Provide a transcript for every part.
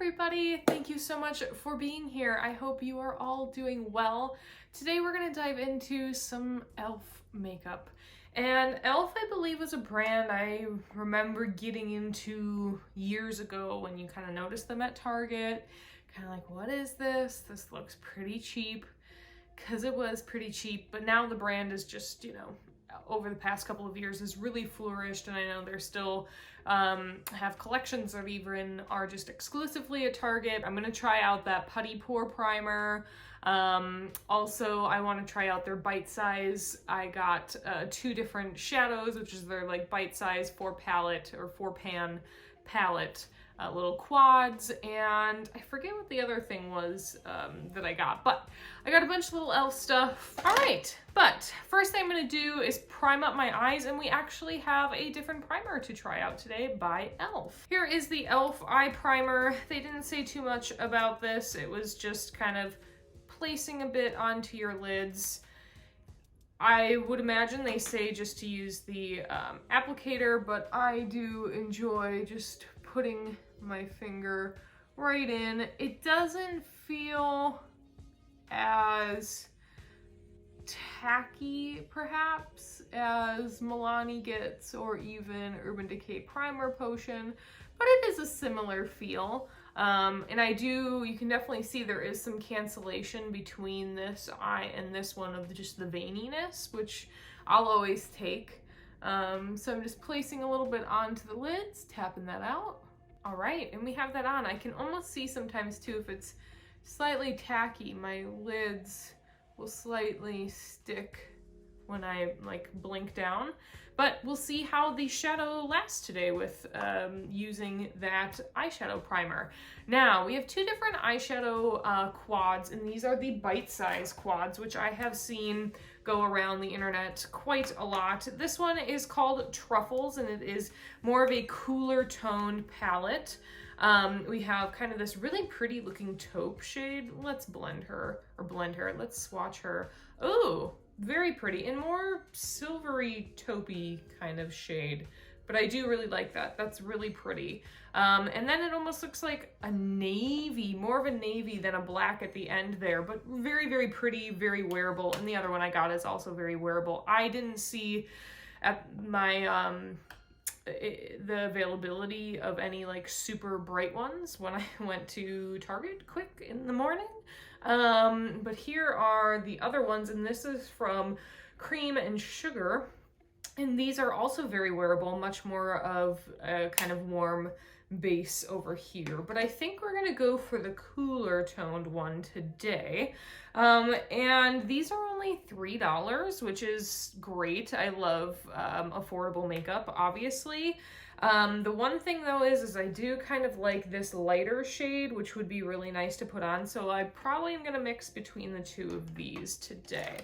everybody. Thank you so much for being here. I hope you are all doing well. Today we're going to dive into some e.l.f. makeup. And e.l.f. I believe was a brand I remember getting into years ago when you kind of noticed them at Target. Kind of like, what is this? This looks pretty cheap. Because it was pretty cheap, but now the brand is just, over the past couple of years has really flourished, and I know they're still have collections that even are just exclusively at Target. I'm gonna try out that Putty Primer. Also, I want to try out their bite size. I got two different shadows, which is their like bite size 4-pan palette. Little quads, and I forget what the other thing was that I got, but I got a bunch of little e.l.f. stuff. All right, but first thing I'm gonna do is prime up my eyes, and we actually have a different primer to try out today by e.l.f. Here is the e.l.f. eye primer. They didn't say too much about this. It was just kind of placing a bit onto your lids. I would imagine they say just to use the applicator, but I do enjoy just putting my finger right in. It doesn't feel as tacky perhaps as Milani gets, or even Urban Decay Primer Potion, but it is a similar feel. And you can definitely see there is some cancellation between this eye and this one of just the veininess, which I'll always take. So I'm just placing a little bit onto the lids, tapping that out. All right, and we have that on. I can almost see sometimes too if it's slightly tacky, my lids will slightly stick when I like blink down. But we'll see how the shadow lasts today with using that eyeshadow primer. Now, we have two different eyeshadow quads, and these are the bite-size quads, which I have seen go around the internet quite a lot. This one is called Truffles, and it is more of a cooler toned palette. We have kind of this really pretty looking taupe shade. Let's let's swatch her. Ooh, very pretty, and more silvery taupey kind of shade, but I do really like that. That's really pretty. And then it almost looks like a navy, more of a navy than a black at the end there, but very, very pretty, very wearable. And the other one I got is also very wearable. I didn't see at my the availability of any like super bright ones when I went to Target quick in the morning. But here are the other ones, and this is from Cream and Sugar, and these are also very wearable, much more of a kind of warm base over here, but I think we're gonna go for the cooler toned one today. And these are only $3, which is great. I love affordable makeup, obviously. The one thing though is I do kind of like this lighter shade, which would be really nice to put on, so I probably am gonna mix between the two of these today.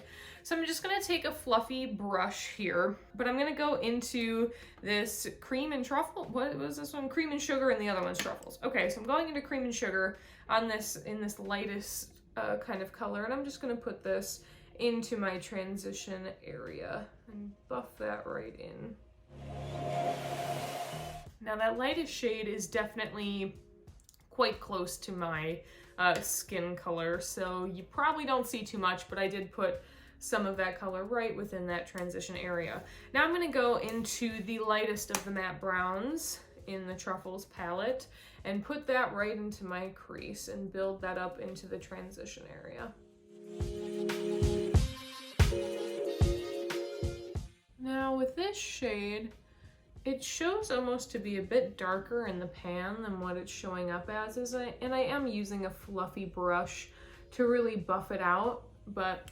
So I'm just gonna take a fluffy brush here, but I'm gonna go into this Cream and Truffle. What was this one? Cream and Sugar, and the other one's Truffles. Okay, so I'm going into Cream and Sugar on this, in this lightest kind of color, and I'm just gonna put this into my transition area and buff that right in. Now that lightest shade is definitely quite close to my skin color, so you probably don't see too much, but I did put some of that color right within that transition area. Now I'm gonna go into the lightest of the matte browns in the Truffles palette and put that right into my crease and build that up into the transition area. Now with this shade, it shows almost to be a bit darker in the pan than what it's showing up as, and I am using a fluffy brush to really buff it out, but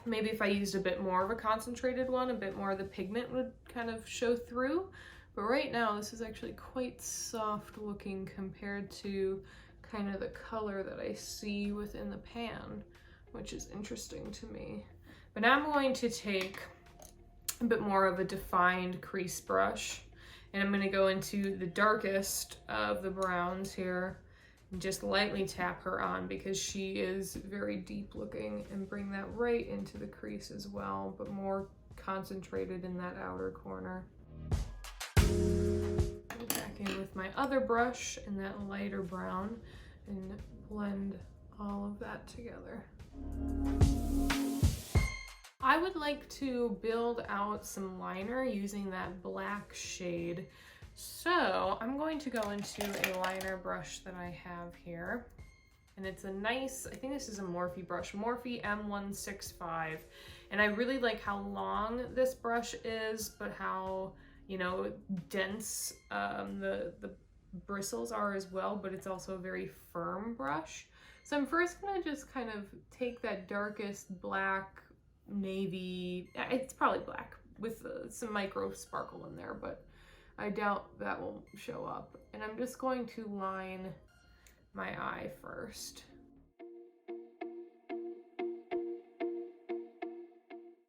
maybe if I used a bit more of a concentrated one, a bit more of the pigment would kind of show through. But right now, this is actually quite soft looking compared to kind of the color that I see within the pan, which is interesting to me. But now I'm going to take a bit more of a defined crease brush, and I'm going to go into the darkest of the browns here and just lightly tap her on because she is very deep looking, and bring that right into the crease as well, but more concentrated in that outer corner. Go back in with my other brush in that lighter brown and blend all of that together. I would like to build out some liner using that black shade. So I'm going to go into a liner brush that I have here. And it's a nice, I think this is a Morphe brush, Morphe M165. And I really like how long this brush is, but how, you know, dense the bristles are as well, but it's also a very firm brush. So I'm first gonna just kind of take that darkest black, navy, it's probably black with some micro sparkle in there, but I doubt that will show up. And I'm just going to line my eye first.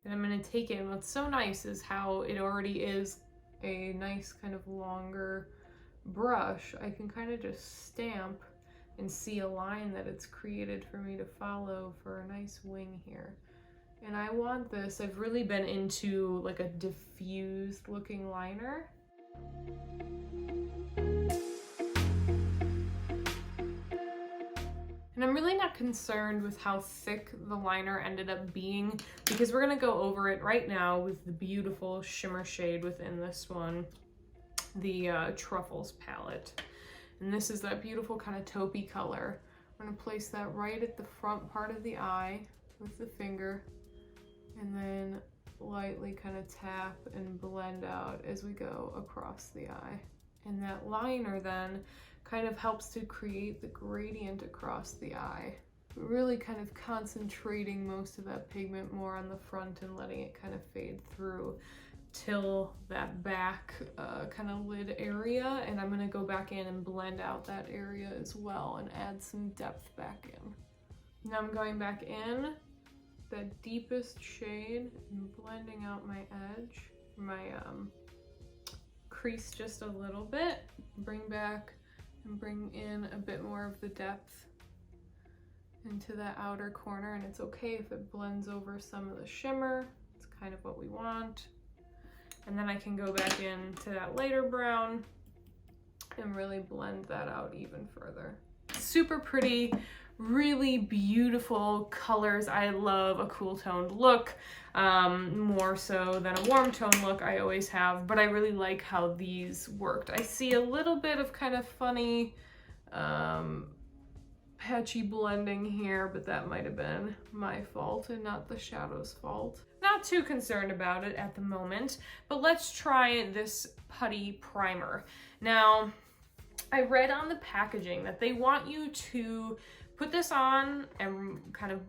And I'm gonna take it, and what's so nice is how it already is a nice kind of longer brush. I can kind of just stamp and see a line that it's created for me to follow for a nice wing here. And I want this, I've really been into like a diffused looking liner. And I'm really not concerned with how thick the liner ended up being, because we're gonna go over it right now with the beautiful shimmer shade within this one, the Truffles Palette. And this is that beautiful kind of taupey color. I'm gonna place that right at the front part of the eye with the finger, and then lightly kind of tap and blend out as we go across the eye. And that liner then kind of helps to create the gradient across the eye, really kind of concentrating most of that pigment more on the front and letting it kind of fade through till that back kind of lid area. And I'm gonna go back in and blend out that area as well and add some depth back in. Now I'm going back in that deepest shade and blending out my edge, my crease just a little bit, bring back and bring in a bit more of the depth into that outer corner. And it's okay if it blends over some of the shimmer, it's kind of what we want. And then I can go back into that lighter brown and really blend that out even further. Super pretty, really beautiful colors. I love a cool toned look, more so than a warm tone look I always have, but I really like how these worked. I see a little bit of kind of funny patchy blending here, but that might have been my fault and not the shadow's fault. Not too concerned about it at the moment, but let's try this Putty Primer. Now, I read on the packaging that they want you to put this on and kind of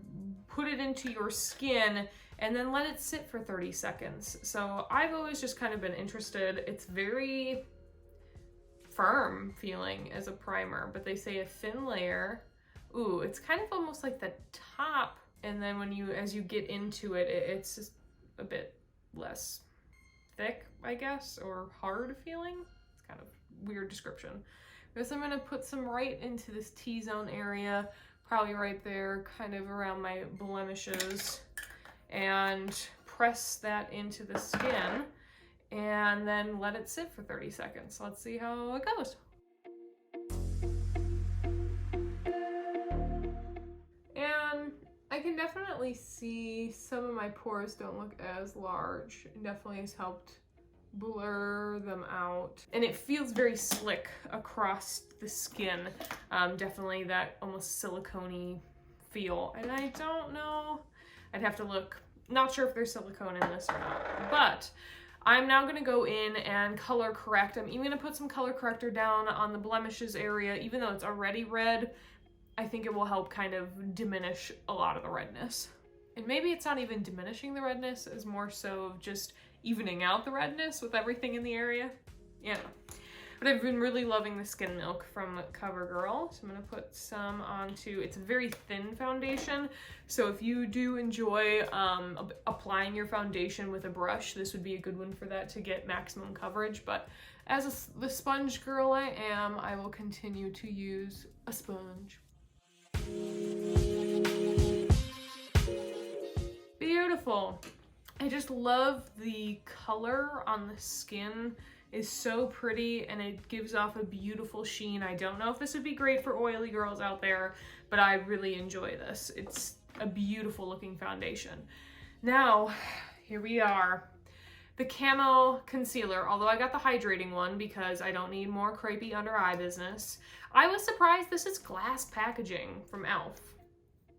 put it into your skin and then let it sit for 30 seconds. So I've always just kind of been interested. It's very firm feeling as a primer, but they say a thin layer. Ooh, it's kind of almost like the top, and then when as you get into it, it's just a bit less thick, I guess, or hard feeling. It's kind of weird description. Because I'm gonna put some right into this T-zone area, probably right there, kind of around my blemishes, and press that into the skin, and then let it sit for 30 seconds. Let's see how it goes. And I can definitely see some of my pores don't look as large. It definitely has helped blur them out, and it feels very slick across the skin. Definitely that almost silicone-y feel, and I don't know, I'd have to look. Not sure if there's silicone in this or not, but I'm now gonna go in and color correct. I'm even gonna put some color corrector down on the blemishes area. Even though it's already red, I think it will help kind of diminish a lot of the redness. And maybe it's not even diminishing the redness, as more so just evening out the redness with everything in the area. Yeah. But I've been really loving the Skin Milk from Covergirl. So I'm gonna put some onto, it's a very thin foundation. So if you do enjoy applying your foundation with a brush, this would be a good one for that to get maximum coverage. But as the sponge girl I am, I will continue to use a sponge. Beautiful. I just love the color on the skin. is so pretty and it gives off a beautiful sheen. I don't know if this would be great for oily girls out there, but I really enjoy this. It's a beautiful looking foundation. Now, here we are. The Camo Concealer, although I got the hydrating one because I don't need more crepey under eye business. I was surprised this is glass packaging from e.l.f.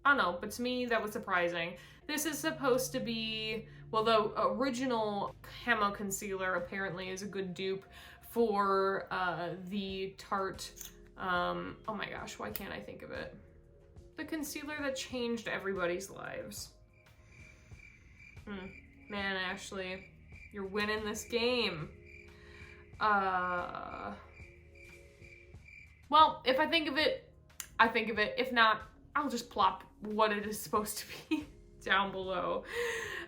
I don't know, but to me that was surprising. This is supposed to be, well, the original Camo Concealer apparently is a good dupe for the Tarte, oh my gosh, why can't I think of it? The concealer that changed everybody's lives. Man, Ashley, you're winning this game. Well, if I think of it, I think of it. If not, I'll just plop what it is supposed to be down below.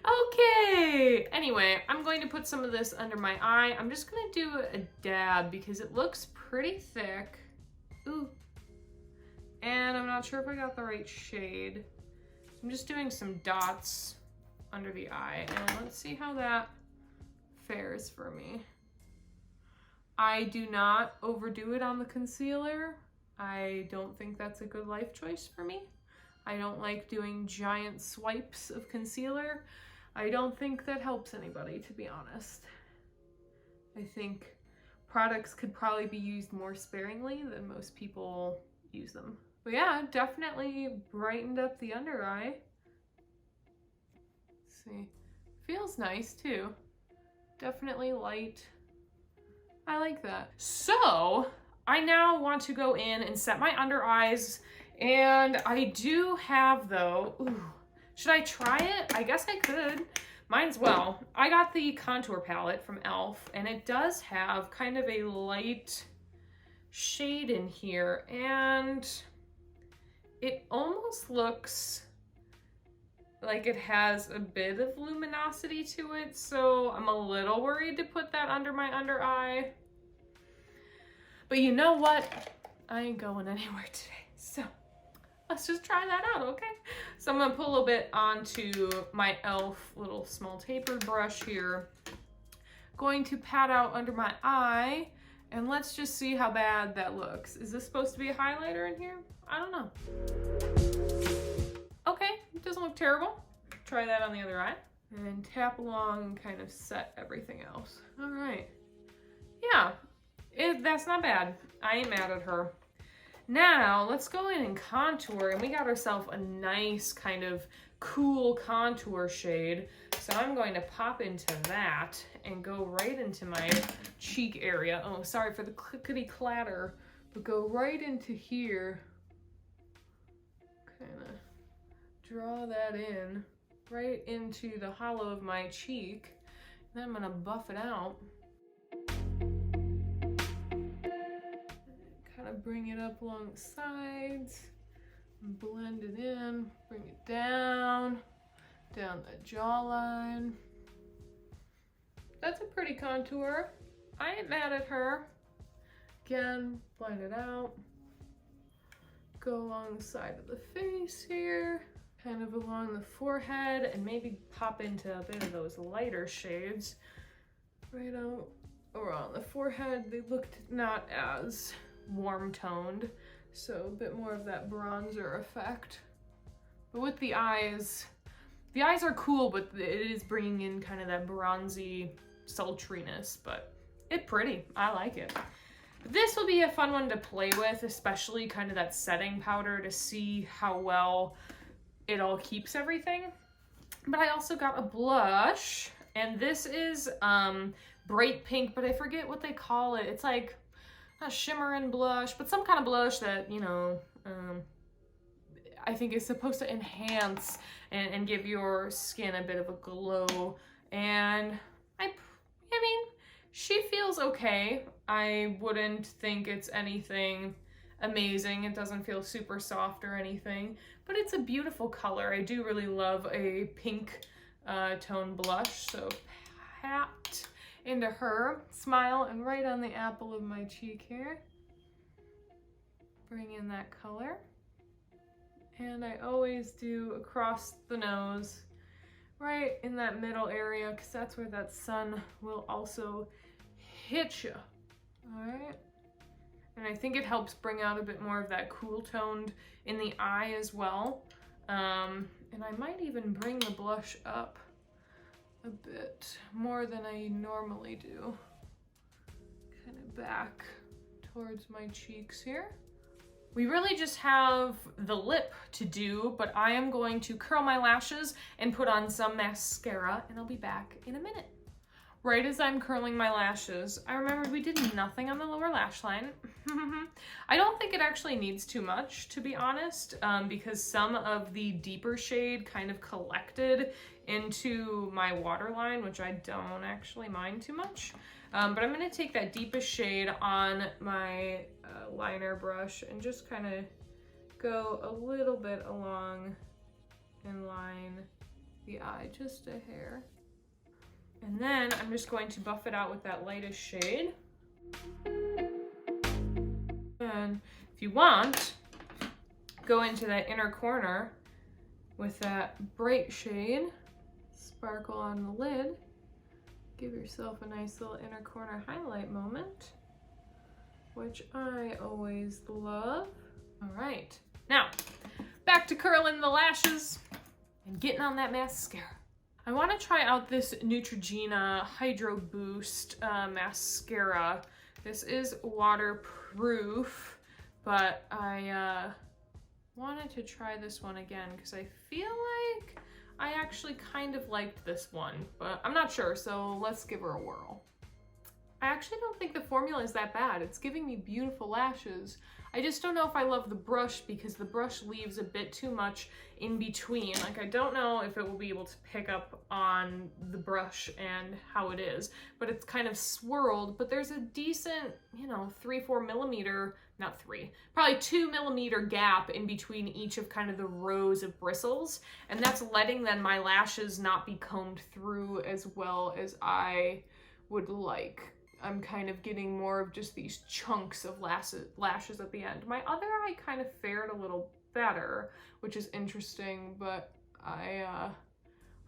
Okay, anyway, I'm going to put some of this under my eye. I'm just gonna do a dab because it looks pretty thick. Ooh. And I'm not sure if I got the right shade. I'm just doing some dots under the eye, and let's see how that fares for me. I do not overdo it on the concealer. I don't think that's a good life choice for me. I don't like doing giant swipes of concealer. I don't think that helps anybody, to be honest. I think products could probably be used more sparingly than most people use them. But yeah, definitely brightened up the under eye. Let's see, feels nice too. Definitely light. I like that. So I now want to go in and set my under eyes, and I do have though, ooh, should I try it? I guess I could. Mine's, well, I got the contour palette from e.l.f. and it does have kind of a light shade in here, and it almost looks like it has a bit of luminosity to it, so I'm a little worried to put that under my under eye. But you know what? I ain't going anywhere today, so let's just try that out, okay? So I'm gonna put a little bit onto my e.l.f. little small tapered brush here. Going to pat out under my eye, and let's just see how bad that looks. Is this supposed to be a highlighter in here? I don't know. Okay, it doesn't look terrible. Try that on the other eye. And tap along and kind of set everything else. All right. Yeah, that's not bad. I ain't mad at her. Now, let's go in and contour, and we got ourselves a nice kind of cool contour shade. So I'm going to pop into that and go right into my cheek area. Oh, sorry for the clickety clatter, but go right into here. Kind of draw that in, right into the hollow of my cheek. Then I'm gonna buff it out. Kind of bring it up along the sides, blend it in, bring it down the jawline. That's a pretty contour. I ain't mad at her. Again, blend it out. Go along the side of the face here, kind of along the forehead, and maybe pop into a bit of those lighter shades. Right out around the forehead, they looked not as warm toned, so a bit more of that bronzer effect. But with the eyes are cool, but it is bringing in kind of that bronzy sultriness, but it's pretty. I like it. This will be a fun one to play with, especially kind of that setting powder to see how well it all keeps everything. But I also got a blush, and this is bright pink, but I forget what they call it. It's like a shimmering blush, but some kind of blush that, you know, I think is supposed to enhance and give your skin a bit of a glow. And I mean, she feels okay. I wouldn't think it's anything amazing. It doesn't feel super soft or anything, but it's a beautiful color. I do really love a pink tone blush, so pat into her, smile, and right on the apple of my cheek here. Bring in that color. And I always do across the nose, right in that middle area, because that's where that sun will also hit you. All right. And I think it helps bring out a bit more of that cool toned in the eye as well. And I might even bring the blush up a bit more than I normally do. Kind of back towards my cheeks here. We really just have the lip to do, but I am going to curl my lashes and put on some mascara, and I'll be back in a minute. Right as I'm curling my lashes, I remembered we did nothing on the lower lash line. I don't think it actually needs too much, to be honest, because some of the deeper shade kind of collected into my waterline, which I don't actually mind too much. But I'm gonna take that deepest shade on my liner brush and just kind of go a little bit along and line the eye, just a hair. And then I'm just going to buff it out with that lightest shade. And if you want, go into that inner corner with that bright shade, sparkle on the lid. Give yourself a nice little inner corner highlight moment, which I always love. All right, now back to curling the lashes and getting on that mascara. I want to try out this Neutrogena Hydro Boost mascara. This is waterproof, but I wanted to try this one again because I feel like I actually kind of liked this one, but I'm not sure, so let's give her a whirl. I actually don't think the formula is that bad. It's giving me beautiful lashes. I just don't know if I love the brush because the brush leaves a bit too much in between. Like, I don't know if it will be able to pick up on the brush and how it is, but it's kind of swirled, but there's a decent, you know, 3-4 millimeter, not 3, probably 2 millimeter gap in between each of kind of the rows of bristles. And that's letting then my lashes not be combed through as well as I would like. I'm kind of getting more of just these chunks of lashes at the end. My other eye kind of fared a little better, which is interesting, but I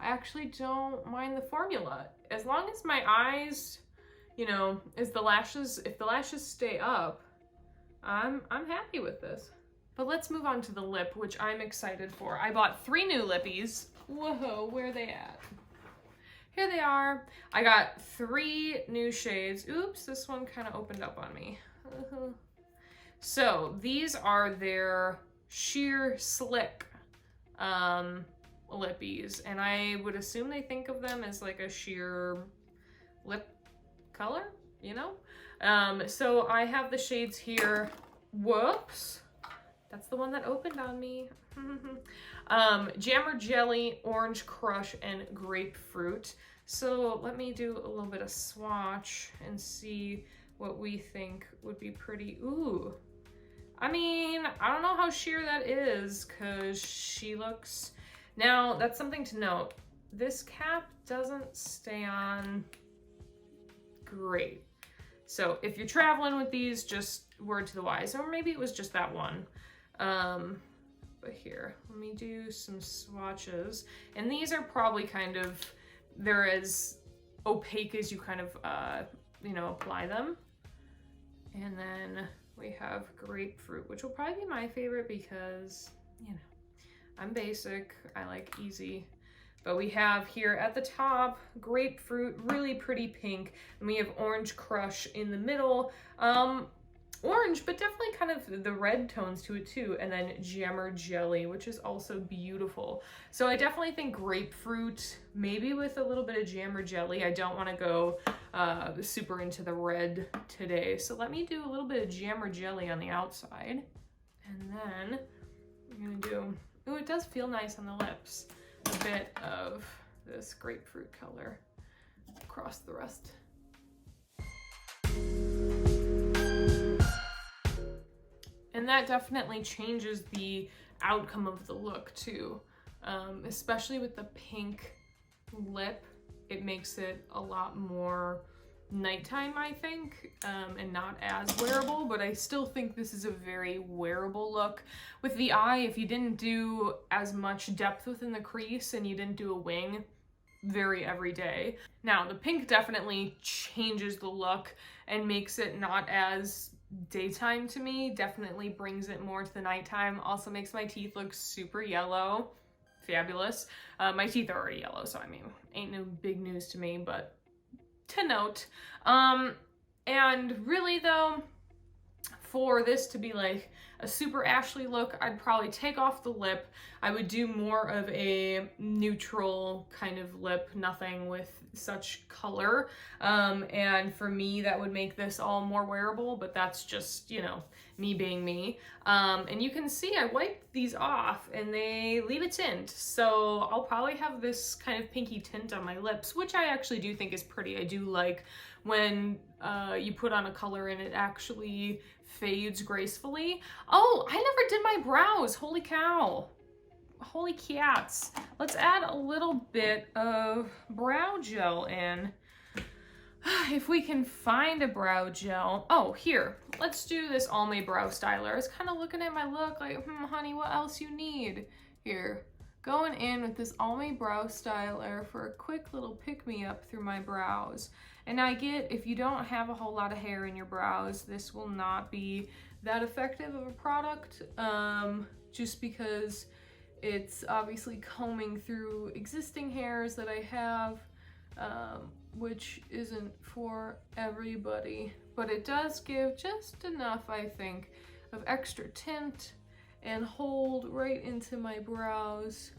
actually don't mind the formula. As long as my eyes, you know, if the lashes stay up, I'm happy with this. But let's move on to the lip, which I'm excited for. I bought 3 new Lippies. Whoa, where are they at? Here they are. I got 3 new shades. Oops, this one kind of opened up on me. So these are their Sheer Slick Lippies, and I would assume they think of them as like a sheer lip color, you know? So I have the shades here. Whoops. That's the one that opened on me. Jammer Jelly, Orange Crush, and Grapefruit. So let me do a little bit of swatch and see what we think would be pretty. Ooh. I mean, I don't know how sheer that is because she looks... Now, that's something to note. This cap doesn't stay on great. So if you're traveling with these, just word to the wise. Or maybe it was just that one. But here, let me do some swatches. And these are probably kind of, they're as opaque as you kind of, you know, apply them. And then we have Grapefruit, which will probably be my favorite because, you know, I'm basic, I like easy. But we have here at the top, Grapefruit, really pretty pink. And we have Orange Crush in the middle. Orange, but definitely kind of the red tones to it too. And then Jammer Jelly, which is also beautiful. So I definitely think Grapefruit, maybe with a little bit of Jammer Jelly. I don't want to go super into the red today. So let me do a little bit of Jammer Jelly on the outside. And then I'm going to do, ooh, it does feel nice on the lips. A bit of this grapefruit color across the rest. And that definitely changes the outcome of the look too. Especially with the pink lip, it makes it a lot more nighttime, I think, and not as wearable, but I still think this is a very wearable look. With the eye, if you didn't do as much depth within the crease and you didn't do a wing, very everyday. Now, the pink definitely changes the look and makes it not as daytime to me, definitely brings it more to the nighttime. Also makes my teeth look super yellow. Fabulous. My teeth are already yellow, so I mean, ain't no big news to me, but to note. And really though, for this to be like a super Ashley look, I'd probably take off the lip. I would do more of a neutral kind of lip, nothing with such color. And for me, that would make this all more wearable, but that's just, you know, me being me. And you can see I wiped these off and they leave a tint. So I'll probably have this kind of pinky tint on my lips, which I actually do think is pretty. I do like when you put on a color and it actually fades gracefully. Oh, I never did my brows. Holy cow. Holy cats. Let's add a little bit of brow gel in. If we can find a brow gel. Oh, here. Let's do this Almay Brow Styler. I was kind of looking at my look like, honey, what else you need? Here. Going in with this Almay Brow Styler for a quick little pick-me-up through my brows. And I get, if you don't have a whole lot of hair in your brows, this will not be that effective of a product, just because it's obviously combing through existing hairs that I have, which isn't for everybody. But it does give just enough, I think, of extra tint and hold right into my brows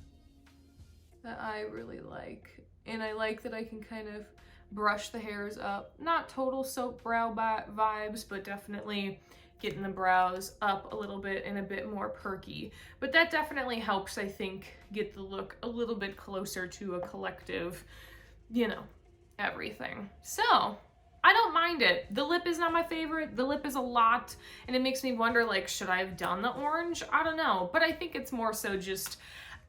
that I really like. And I like that I can kind of brush the hairs up. Not total soap brow vibes, but definitely getting the brows up a little bit and a bit more perky. But that definitely helps, I think, get the look a little bit closer to a collective, you know, everything. So, I don't mind it. The lip is not my favorite. The lip is a lot, and it makes me wonder, like, should I have done the orange? I don't know, but I think it's more so just,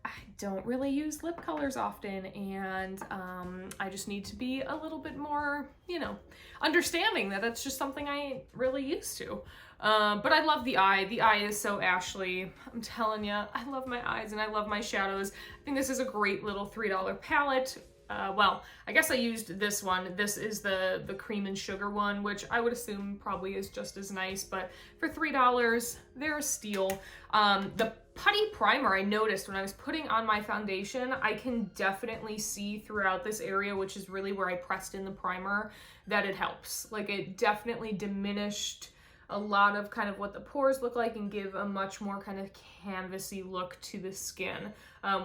I don't really use lip colors often, and I just need to be a little bit more, you know, understanding that that's just something I ain't really used to. But I love the eye. The eye is so Ashley. I'm telling you, I love my eyes and I love my shadows. I think this is a great little $3 palette. Well, I guess I used this one. This is the cream and sugar one, which I would assume probably is just as nice, but for $3, they're a steal. The Putty Primer, I noticed when I was putting on my foundation, I can definitely see throughout this area, which is really where I pressed in the primer, that it helps. Like, it definitely diminished a lot of kind of what the pores look like and give a much more kind of canvasy look to the skin,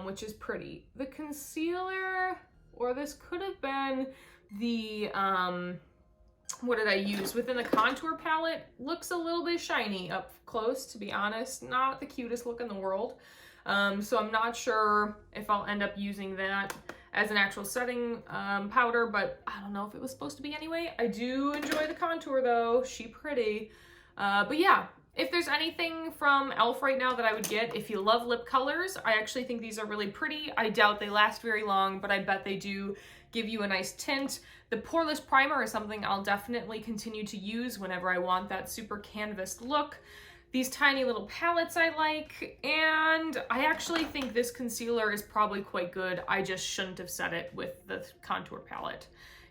which is pretty. The concealer, or this could have been the, what did I use? Within the contour palette, looks a little bit shiny up close, to be honest. Not the cutest look in the world. So I'm not sure if I'll end up using that as an actual setting powder, but I don't know if it was supposed to be anyway. I do enjoy the contour though. She pretty. But yeah, if there's anything from e.l.f. right now that I would get, if you love lip colors, I actually think these are really pretty. I doubt they last very long, but I bet they do give you a nice tint. The poreless primer is something I'll definitely continue to use whenever I want that super canvas look. These tiny little palettes I like, and I actually think this concealer is probably quite good. I just shouldn't have set it with the contour palette.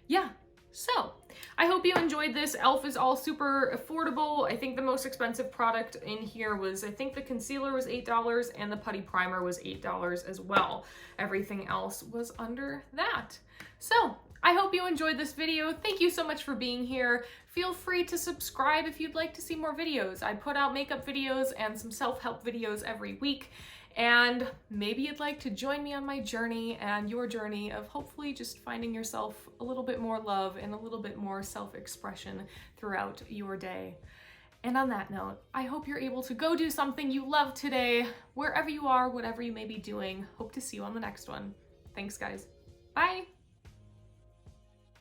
Yeah. So, I hope you enjoyed this. e.l.f. is all super affordable. I think the most expensive product in here was, I think the concealer was $8 and the Putty Primer was $8 as well. Everything else was under that. So, I hope you enjoyed this video. Thank you so much for being here. Feel free to subscribe if you'd like to see more videos. I put out makeup videos and some self-help videos every week. And maybe you'd like to join me on my journey and your journey of hopefully just finding yourself a little bit more love and a little bit more self-expression throughout your day. And on that note, I hope you're able to go do something you love today, wherever you are, whatever you may be doing. Hope to see you on the next one. Thanks, guys. Bye.